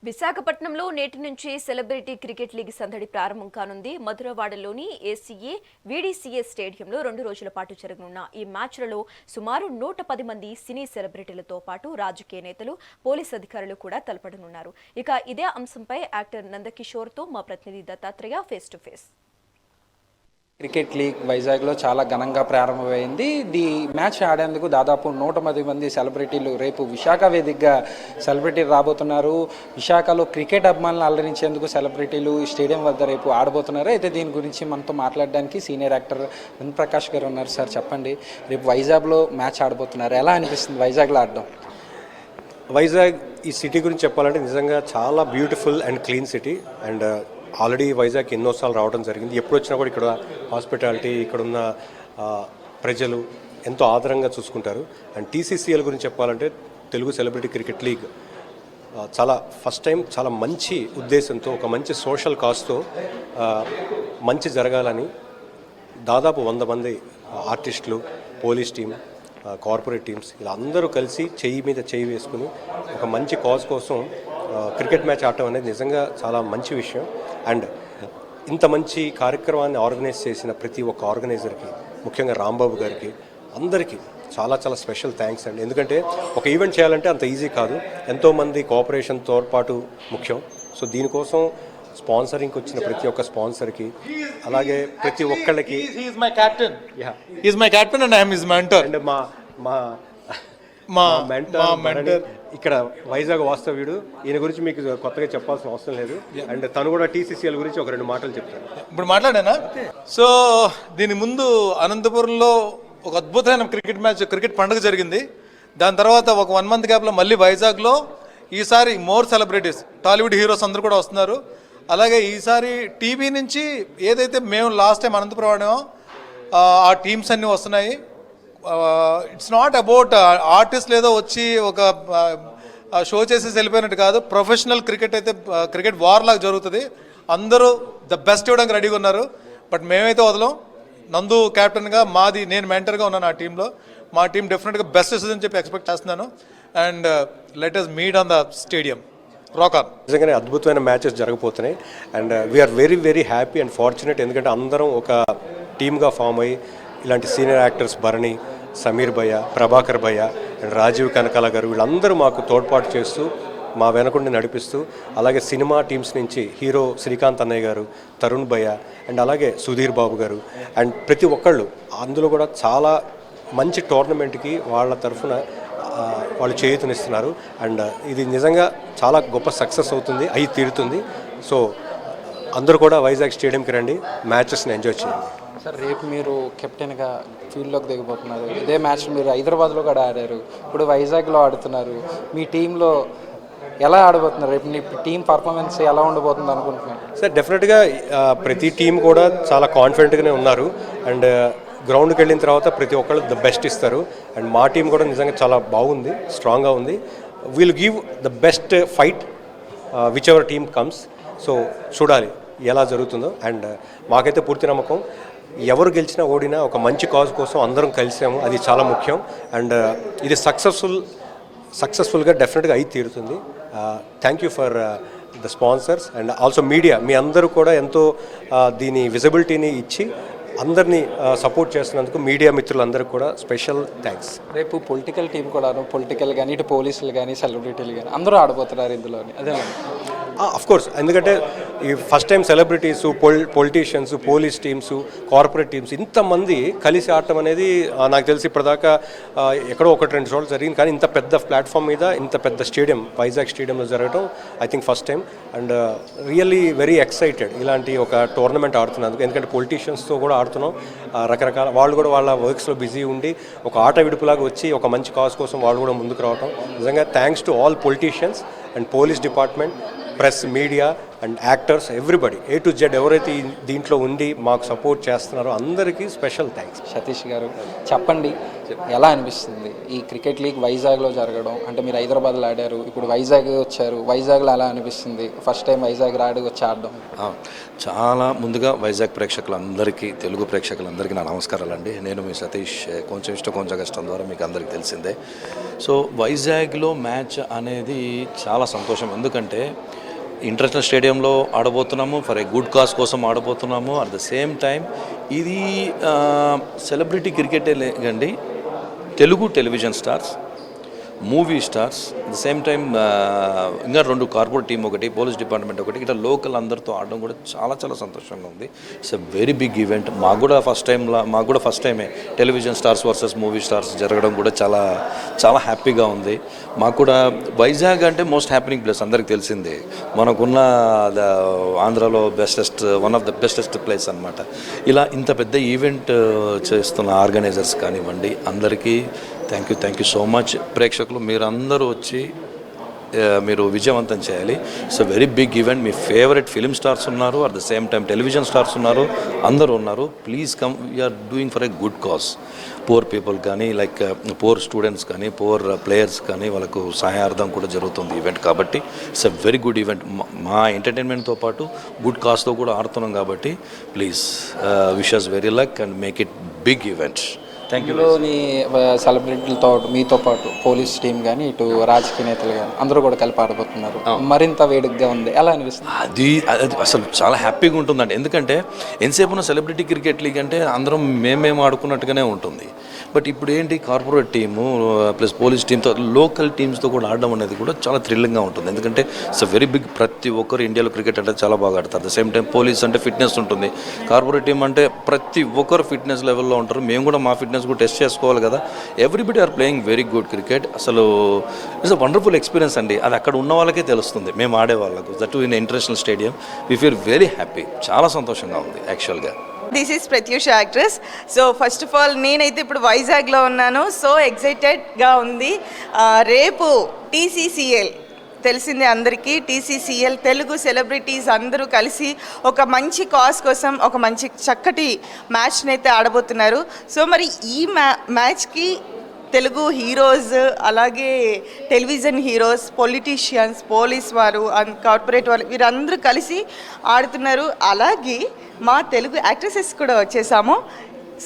విశాఖపట్నంలో నేటి నుంచి సెలబ్రిటీ క్రికెట్ లీగ్ సందడి ప్రారంభం కానుంది. మధురవాడలోని ఏసీఏ వీడీసీఏ స్టేడియంలో 2 రోజుల పాటు జరగనున్న ఈ మ్యాచ్లలో సుమారు 110 మంది సినీ సెలబ్రిటీలతో పాటు రాజకీయ నేతలు, పోలీస్ అధికారులు కూడా తలపడనున్నారు. ఇక ఇదే అంశంపై యాక్టర్ నందకిషోర్తో మా ప్రతినిధి Dattatreya face to face. Cricket league వైజాగ్లో చాలా ఘనంగా ప్రారంభమైంది. ఈ మ్యాచ్ ఆడేందుకు దాదాపు 110 మంది సెలబ్రిటీలు రేపు విశాఖ వేదికగా సెలబ్రిటీలు రాబోతున్నారు. విశాఖలో క్రికెట్ అభిమానులు అలరించేందుకు సెలబ్రిటీలు ఈ స్టేడియం వద్ద రేపు ఆడబోతున్నారు. అయితే దీని గురించి మనతో మాట్లాడడానికి సీనియర్ యాక్టర్ వెంకటప్రకాష్ గారు ఉన్నారు. సార్ చెప్పండి, రేపు వైజాగ్లో మ్యాచ్ ఆడబోతున్నారు, ఎలా అనిపిస్తుంది వైజాగ్లో ఆడడం? వైజాగ్ ఈ సిటీ గురించి చెప్పాలంటే నిజంగా చాలా beautiful and clean city. And already Vizag ఎన్నోసార్లు రావడం జరిగింది. ఎప్పుడు వచ్చినా కూడా ఇక్కడ హాస్పిటాలిటీ, ఇక్కడున్న ప్రజలు ఎంతో ఆదరంగా చూసుకుంటారు. అండ్ టీసీసీఎల్ గురించి చెప్పాలంటే తెలుగు సెలబ్రిటీ క్రికెట్ లీగ్ చాలా ఫస్ట్ టైం చాలా మంచి ఉద్దేశంతో, ఒక మంచి సోషల్ కాజ్తో మంచి జరగాలని దాదాపు 100 మంది ఆర్టిస్టులు, పోలీస్ టీం, కార్పొరేట్ టీమ్స్ ఇలా అందరూ కలిసి చెయ్యి మీద చెయ్యి వేసుకుని ఒక మంచి కాజ్ కోసం క్రికెట్ మ్యాచ్ ఆడటం అనేది నిజంగా చాలా మంచి విషయం. అండ్ ఇంత మంచి కార్యక్రమాన్ని ఆర్గనైజ్ చేసిన ప్రతి ఒక్క ఆర్గనైజర్కి, ముఖ్యంగా రాంబాబు గారికి, అందరికీ చాలా చాలా స్పెషల్ థ్యాంక్స్ అండి. ఎందుకంటే ఒక ఈవెంట్ చేయాలంటే అంత ఈజీ కాదు, ఎంతోమంది కోఆపరేషన్ తోడ్పాటు ముఖ్యం. సో దీనికోసం స్పాన్సరింగ్కి వచ్చిన ప్రతి ఒక్క స్పాన్సర్కి, అలాగే ప్రతి ఒక్కళ్ళకి మా మెంటర్ ఇక్కడ వైజాగ్ వాస్తవ్యుడు, ఈయన గురించి మీకు కొత్తగా చెప్పాల్సిన అవసరం లేదు. అండ్ తను కూడా టీసీసీఎల్ గురించి ఒక 2 మాటలు చెప్తారు. ఇప్పుడు మాట్లాడానా? సో దీని ముందు అనంతపురంలో ఒక అద్భుతమైన క్రికెట్ పండుగ జరిగింది. దాని తర్వాత ఒక 1 మంత్ గ్యాప్లో మళ్ళీ వైజాగ్లో ఈసారి మోర్ సెలబ్రిటీస్, టాలీవుడ్ హీరోస్ అందరూ కూడా వస్తున్నారు. అలాగే ఈసారి టీవీ నుంచి ఏదైతే మేము లాస్ట్ టైం అనంతపురం ఆడామో ఆ టీమ్స్ అన్నీ వస్తున్నాయి. ఇట్స్ నాట్ అబౌట్ ఆర్టిస్ట్ ఏదో వచ్చి ఒక షో చేసేసి వెళ్ళిపోయినట్టు కాదు. ప్రొఫెషనల్ క్రికెట్ అయితే క్రికెట్ వార్ లాగా జరుగుతుంది. అందరూ ద బెస్ట్ ఇవ్వడానికి రెడీగా ఉన్నారు. బట్ మేమైతే వదలం. నందు కెప్టెన్గా, నేను మెంటర్గా ఉన్నాను ఆ టీంలో. మా టీం డెఫినెట్గా బెస్ట్ ఇస్తుందని చెప్పి ఎక్స్పెక్ట్ చేస్తున్నాను. And let us meet on the stadium. Rock on. నిజంగానే అద్భుతమైన మ్యాచెస్ జరగబోతున్నాయి. And we are very very happy and fortunate. ఎందుకంటే అందరం ఒక టీమ్గా ఫామ్ అయ్యి ఇలాంటి సీనియర్ యాక్టర్స్ భరణి, సమీర్ భయ్య, ప్రభాకర్ భయ్య అండ్ రాజీవ్ కనకాల గారు వీళ్ళందరూ మాకు తోడ్పాటు చేస్తూ, మా వెనకుండి నడిపిస్తూ, అలాగే సినిమా టీమ్స్ నుంచి హీరో శ్రీకాంత్ అన్నయ్య గారు, తరుణ్ భయ్య అండ్ అలాగే సుధీర్ బాబు గారు అండ్ ప్రతి ఒక్కళ్ళు అందులో కూడా చాలా మంచి టోర్నమెంట్కి వాళ్ళ తరఫున వాళ్ళు చేయూతనిస్తున్నారు. అండ్ ఇది నిజంగా చాలా గొప్ప సక్సెస్ అవుతుంది, అయి తీరుతుంది. సో అందరూ కూడా వైజాగ్ స్టేడియంకి రండి, మ్యాచెస్ని ఎంజాయ్ చేయండి. సార్, రేపు మీరు కెప్టెన్గా ఫీల్డ్లోకి దిగబోతున్నారు. ఇదే మ్యాచ్ మీరు హైదరాబాద్లో కూడా ఆడారు, ఇప్పుడు వైజాగ్లో ఆడుతున్నారు. మీ టీంలో ఎలా ఆడబోతున్నారు? రేపు మీ టీం పర్ఫార్మెన్స్ ఎలా ఉండబోతుంది అనుకుంటున్నారు? సార్, డెఫినెట్గా ప్రతి టీం కూడా చాలా కాన్ఫిడెంట్గానే ఉన్నారు. అండ్ గ్రౌండ్కి వెళ్ళిన తర్వాత ప్రతి ఒక్కళ్ళు ద బెస్ట్ ఇస్తారు. అండ్ మా టీం కూడా నిజంగా చాలా బాగుంది, స్ట్రాంగ్గా ఉంది. Will give the best fight which ever team comes. So చూడాలి ఎలా జరుగుతుందో. అండ్ మాకైతే పూర్తి నమ్మకం, ఎవరు గెలిచినా ఓడినా ఒక మంచి కాజ్ కోసం అందరం కలిసాము, అది చాలా ముఖ్యం. అండ్ ఇది సక్సెస్ఫుల్గా డెఫినెట్గా అయి తీరుతుంది. Thank you for the sponsors and also media. మీ అందరూ కూడా ఎంతో దీని విజిబిలిటీని ఇచ్చి అందరినీ సపోర్ట్ చేస్తున్నందుకు మీడియా మిత్రులందరికీ కూడా స్పెషల్ థ్యాంక్స్. రేపు పొలిటికల్ టీం కూడా, పొలిటికల్ కానీ, ఇటు పోలీసులు కానీ, సెలబ్రిటీలు కానీ అందరూ ఆడబోతున్నారు ఇందులోని. అదే కోర్స్, ఎందుకంటే ఈ first time celebrities, politicians, police teams, corporate teams ఇంతమంది కలిసి ఆడటం అనేది నాకు తెలిసి ఇప్పటిదాకా ఎక్కడో 1-2 చోట్ల జరిగింది. కానీ ఇంత పెద్ద ప్లాట్ఫామ్ మీద ఇంత పెద్ద స్టేడియం, వైజాగ్ స్టేడియంలో జరగడం I think first time. And really very excited ఇలాంటి ఒక టోర్నమెంట్ ఆడుతున్నందుకు. ఎందుకంటే పొలిటీషియన్స్తో కూడా ఆడుతున్నాం, రకరకాల వాళ్ళు కూడా వాళ్ళ వర్క్స్లో బిజీ ఉండి ఒక ఆట విడుపులాగా వచ్చి ఒక మంచి కాజ్ కోసం వాళ్ళు కూడా ముందుకు రావడం నిజంగా thanks to all politicians and police department, press, media and actors everybody A to Z ఎవరైతే దీంట్లో ఉండి మాకు సపోర్ట్ చేస్తున్నారో అందరికీ స్పెషల్ థ్యాంక్స్. సతీష్ గారు చెప్పండి, ఎలా అనిపిస్తుంది ఈ క్రికెట్ లీగ్ వైజాగ్లో జరగడం? అంటే మీరు హైదరాబాద్లో ఆడారు, ఇప్పుడు వైజాగ్ వచ్చారు, వైజాగ్లో ఎలా అనిపిస్తుంది? ఫస్ట్ టైం వైజాగ్ వచ్చి ఆడడం. చాలా ముందుగా వైజాగ్ ప్రేక్షకులందరికీ, తెలుగు ప్రేక్షకులందరికీ నా నమస్కారాలండి. నేను మీ సతీష్. కొంచెం ఇష్టం కొంచెం కష్టం ద్వారా మీకు అందరికీ తెలిసిందే. సో వైజాగ్లో మ్యాచ్ అనేది చాలా సంతోషం, ఎందుకంటే ఇంటర్నేషనల్ స్టేడియంలో ఆడబోతున్నాము, ఫర్ ఏ గుడ్ కాజ్ కోసం ఆడబోతున్నాము. అట్ ద సేమ్ టైం ఇది సెలబ్రిటీ క్రికెటే లేదండి, Telugu television stars, movie stars, at the same time ఇంకా 2 కార్పొరేట్ టీం, ఒకటి పోలీస్ డిపార్ట్మెంట్, ఒకటి ఇట్లా లోకల్ అందరితో ఆడడం కూడా చాలా చాలా సంతోషంగా ఉంది. It's a very big event. మాకు కూడా ఫస్ట్ టైమే television stars versus movie stars జరగడం కూడా చాలా చాలా హ్యాపీగా ఉంది. మాకు కూడా వైజాగ్ అంటే మోస్ట్ హ్యాపీనింగ్ ప్లేస్, అందరికీ తెలిసిందే. మనకున్న ఆంధ్రాలో one of the bestest place అనమాట. ఇలా ఇంత పెద్ద ఈవెంట్ చేస్తున్న ఆర్గనైజర్స్ కానివ్వండి, అందరికీ థ్యాంక్ యూ సో మచ్. ప్రేక్షకులు మీరందరూ వచ్చి మీరు విజయవంతం చేయాలి. It's a very big event. మీ ఫేవరెట్ ఫిలిం స్టార్స్ ఉన్నారు, at the same time television stars ఉన్నారు, అందరూ ఉన్నారు. Please come, we're doing for a good cause. Poor people కానీ, లైక్ పూర్ స్టూడెంట్స్ కానీ, పూర్ ప్లేయర్స్ కానీ, వాళ్ళకు సహాయార్థం కూడా జరుగుతుంది ఈవెంట్. కాబట్టి it's a very good event. మా ఎంటర్టైన్మెంట్తో పాటు గుడ్ కాజ్తో కూడా ఆడుతున్నాం. కాబట్టి please wish us very luck and make it big event. Thank you. ఇందులోని సెలబ్రిటీలతో మీతో పాటు పోలీస్ టీం కానీ, ఇటు రాజకీయ నేతలు కానీ అందరూ కూడా కలిపి ఆడబోతున్నారు. మరింత వేడుకగా ఉంది, ఎలా అనిపిస్తుంది? అది అసలు చాలా హ్యాపీగా ఉంటుందండి. ఎందుకంటే ఎంతసేపు ఉన్న సెలబ్రిటీ క్రికెట్ లీగ్ అంటే అందరం మేము ఆడుకున్నట్టుగానే ఉంటుంది. బట్ ఇప్పుడు ఏంటి, కార్పొరేట్ టీము ప్లస్ పోలీస్ టీంతో, లోకల్ టీమ్స్తో కూడా ఆడడం అనేది కూడా చాలా థ్రిల్లింగ్గా ఉంటుంది. ఎందుకంటే ఇట్స్ అ వెరీ బిగ్, ప్రతి ఒక్కరు ఇండియాలో క్రికెట్ అంటే చాలా బాగా ఆడతారు. ద సేమ్ టైం పోలీస్ అంటే ఫిట్నెస్ ఉంటుంది, కార్పొరేట్ టీం అంటే ప్రతి ఒక్కరు ఫిట్నెస్ లెవెల్లో ఉంటారు. మేము కూడా మా ఫిట్నెస్ కూడా టెస్ట్ చేసుకోవాలి కదా. Everybody are playing very good cricket. అసలు ఇట్స్ అ వండర్ఫుల్ ఎక్స్పీరియన్స్ అండి. అది అక్కడ ఉన్న వాళ్ళకే తెలుస్తుంది, మేము ఆడే వాళ్ళకు. That in international stadium we feel very happy. చాలా సంతోషంగా ఉంది యాక్చువల్గా. This is Pratyusha actress. So first of all నేనైతే ఇప్పుడు వైజాగ్లో ఉన్నాను. సో ఎక్సైటెడ్గా ఉంది. రేపు TCCL తెలిసిందే అందరికీ. TCCL తెలుగు సెలబ్రిటీస్ అందరూ కలిసి ఒక మంచి కాజ్ కోసం ఒక మంచి చక్కటి మ్యాచ్ని అయితే ఆడబోతున్నారు. సో మరి ఈ మ్యాచ్కి తెలుగు హీరోస్, అలాగే టెలివిజన్ హీరోస్, పొలిటీషియన్స్, పోలీస్ వారు, కార్పొరేట్ వాళ్ళు, వీరందరూ కలిసి ఆడుతున్నారు. అలాగే మా తెలుగు యాక్ట్రెసెస్ కూడా వచ్చేసాము.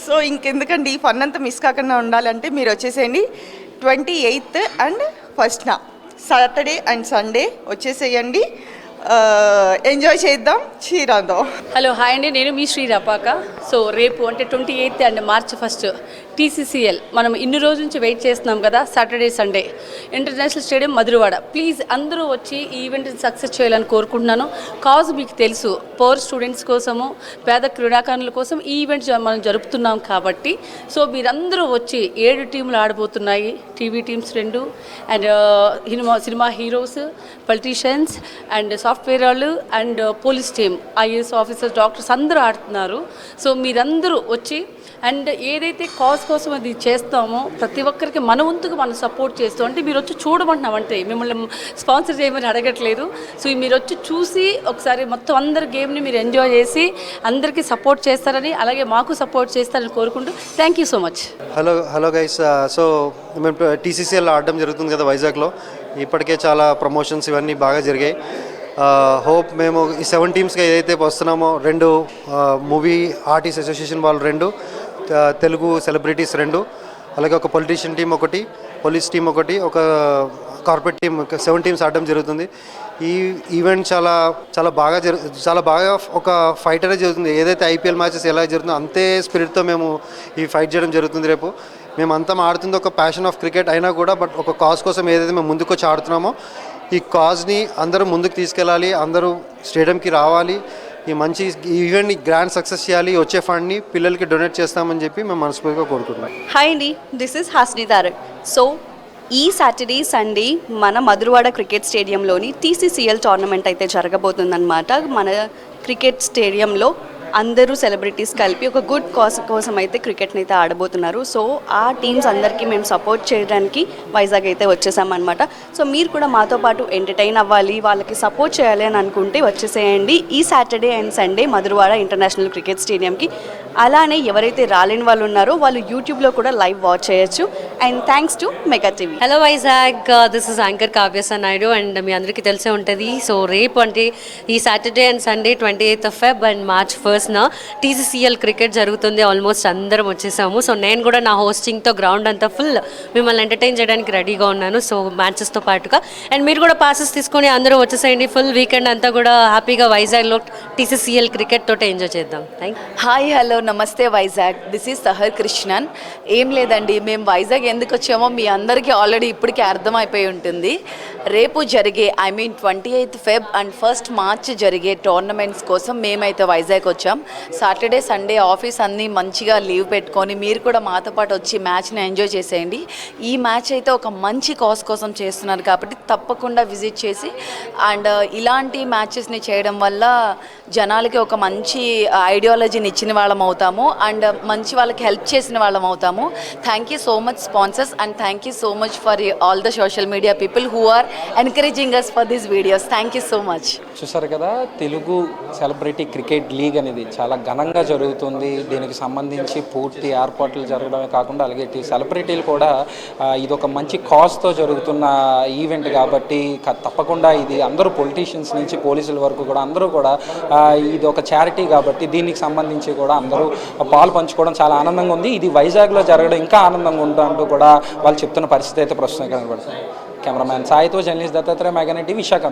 సో ఇంకెందుకండి, ఈ ఫన్ అంతా మిస్ కాకుండా ఉండాలంటే మీరు వచ్చేసేయండి. 28th and 1st Saturday and Sunday వచ్చేసేయండి. ఎంజాయ్ చేద్దాం, చీరాందాం. హలో, హాయ్ అండి, నేను మీ శ్రీ రపాక. సో రేపు అంటే 28th and March 1st TCCL మనం ఇన్ని రోజుల నుంచి వెయిట్ చేస్తున్నాం కదా, Saturday Sunday international stadium Madhurawada. Please అందరూ వచ్చి ఈ ఈవెంట్ని సక్సెస్ చేయాలని కోరుకుంటున్నాను. కాజ్ మీకు తెలుసు, పవర్ స్టూడెంట్స్ కోసము, పేద క్రీడాకారుల కోసం ఈ ఈవెంట్ మనం జరుపుతున్నాం. కాబట్టి సో మీరందరూ వచ్చి 7 టీంలు ఆడబోతున్నాయి, TV teams 2 and cinema heroes, politicians and software వాళ్ళు and police team, IAS officers, doctors అందరూ ఆడుతున్నారు. సో మీరందరూ వచ్చి అండ్ ఏదైతే కాజ్ కోసం అది చేస్తామో ప్రతి ఒక్కరికి మన వంతుకు మనం సపోర్ట్ చేస్తాం. అంటే మీరు వచ్చి చూడమంటున్నాం, అంటే మిమ్మల్ని స్పాన్సర్ చేయమని అడగట్లేదు. సో మీరు వచ్చి చూసి ఒకసారి మొత్తం అందరి గేమ్ని మీరు ఎంజాయ్ చేసి అందరికీ సపోర్ట్ చేస్తారని, అలాగే మాకు సపోర్ట్ చేస్తారని కోరుకుంటూ thank you so much. Hello guys. So మేము TCCL ఆడడం జరుగుతుంది కదా వైజాగ్లో. ఇప్పటికే చాలా ప్రమోషన్స్ ఇవన్నీ బాగా జరిగాయి. హోప్ మేము ఈ 7 టీమ్స్కి ఏదైతే వస్తున్నామో, 2 మూవీ ఆర్టిస్ట్ అసోసియేషన్ వాళ్ళు 2, తెలుగు సెలబ్రిటీస్ 2, అలాగే ఒక పొలిటీషియన్ టీం 1, పోలీస్ టీం 1, ఒక కార్పొరేట్ టీం, 7 టీమ్స్ ఆడడం జరుగుతుంది. ఈ ఈవెంట్ చాలా బాగా ఒక ఫైట్ అనేది జరుగుతుంది. ఏదైతే IPL మ్యాచెస్ ఎలా జరుగుతుందో అంతే స్పిరిట్తో మేము ఈ ఫైట్ చేయడం జరుగుతుంది. రేపు మేమంతా ఆడుతుంది ఒక ప్యాషన్ ఆఫ్ క్రికెట్ అయినా కూడా, బట్ ఒక కాజ్ కోసం ఏదైతే మేము ముందుకు వచ్చి ఆడుతున్నామో ఈ కాజ్ని అందరూ ముందుకు తీసుకెళ్ళాలి, అందరూ స్టేడియంకి రావాలి, ఈ మంచి ఈవెంట్ని గ్రాండ్ సక్సెస్ చేయాలి. వచ్చే ఫండ్ని పిల్లలకి డొనేట్ చేస్తామని చెప్పి మేము మనస్ఫూర్తిగా కోరుకుంటున్నాం. హాయ్ అండి, this is Hasni Tarak. So ఈ సాటర్డే సండే మన మధురవాడ క్రికెట్ స్టేడియంలోని TCCL టోర్నమెంట్ అయితే జరగబోతుందన్నమాట. మన క్రికెట్ స్టేడియంలో అందరూ సెలబ్రిటీస్ కలిపి ఒక గుడ్ కాజ్ కోసం అయితే క్రికెట్ని అయితే ఆడబోతున్నారు. సో ఆ టీమ్స్ అందరికీ మేము సపోర్ట్ చేయడానికి వైజాగ్ అయితే వచ్చేసామన్నమాట. సో మీరు కూడా మాతో పాటు ఎంటర్టైన్ అవ్వాలి, వాళ్ళకి సపోర్ట్ చేయాలి అని అనుకుంటే వచ్చేసేయండి ఈ Saturday and Sunday Madhurawada international cricket స్టేడియంకి. అలానే ఎవరైతే రాలేని వాళ్ళు ఉన్నారో వాళ్ళు యూట్యూబ్లో కూడా లైవ్ వాచ్ చేయొచ్చు. And thanks to Mega TV. Hello Vizag, this is anchor Kavya Naidu and మీ అందరికీ తెలిసే ఉంటుంది. సో రేపు అంటే ఈ Saturday and Sunday 28th Feb and March 1st TCCL cricket జరుగుతుంది. ఆల్మోస్ట్ అందరం వచ్చేసాము. సో నేను కూడా నా హోస్టింగ్తో గ్రౌండ్ అంతా ఫుల్ మిమ్మల్ని ఎంటర్టైన్ చేయడానికి రెడీగా ఉన్నాను. సో మ్యాచెస్తో పాటుగా అండ్ మీరు కూడా పాసెస్ తీసుకొని అందరూ వచ్చేసేయండి. ఫుల్ వీకెండ్ అంతా కూడా హ్యాపీగా వైజాగ్లో TCCL క్రికెట్ తోటే ఎంజాయ్ చేద్దాం. Thank you. హాయ్ హలో నమస్తే వైజాగ్, దిస్ ఈజ్ సహర్ కృష్ణన్. ఏం లేదండి, మేము వైజాగ్ ఎందుకు వచ్చామో మీ అందరికీ ఆల్రెడీ ఇప్పటికే అర్థమైపోయి ఉంటుంది. రేపు జరిగే 28th Feb and 1st March జరిగే టోర్నమెంట్స్ కోసం మేమైతే వైజాగ్ వచ్చాం. సాటర్డే సండే ఆఫీస్ అన్నీ మంచిగా లీవ్ పెట్టుకొని మీరు కూడా మాతో పాటు వచ్చి మ్యాచ్ని ఎంజాయ్ చేసేయండి. ఈ మ్యాచ్ అయితే ఒక మంచి కాజ్ కోసం చేస్తున్నారు కాబట్టి తప్పకుండా విజిట్ చేసి అండ్ ఇలాంటి మ్యాచెస్ని చేయడం వల్ల జనాలకి ఒక మంచి ఐడియాలజీని ఇచ్చిన వాళ్ళం అవుతాము అండ్ మంచి వాళ్ళకి హెల్ప్ చేసిన వాళ్ళం అవుతాము. Thank you so much sponsors and thank you so much for all the social media people who are encouraging us for these videos. Thank you so much. చూసారు కదా, తెలుగు సెలబ్రిటీ క్రికెట్ లీగ్ అనేది చాలా ఘనంగా జరుగుతుంది. దీనికి సంబంధించి పూర్తి ఏర్పాట్లు జరగడమే కాకుండా అలాగే సెలబ్రిటీలు కూడా ఇది ఒక మంచి కాజ్తో జరుగుతున్న ఈవెంట్ కాబట్టి తప్పకుండా ఇది అందరూ పొలిటీషియన్స్ నుంచి పోలీసుల వరకు కూడా అందరూ కూడా ఇది ఒక చారిటీ కాబట్టి దీనికి సంబంధించి కూడా అందరూ పాలు పంచుకోవడం చాలా ఆనందంగా ఉంది. ఇది వైజాగ్లో జరగడం ఇంకా ఆనందంగా ఉంటుందంటూ కూడా వాళ్ళు చెప్తున్న పరిస్థితి అయితే ప్రస్తుతం కనబడుతుంది. కెమెరామ్యాన్ సాయితో journalist Dattatreya, Mega TV, Visakha.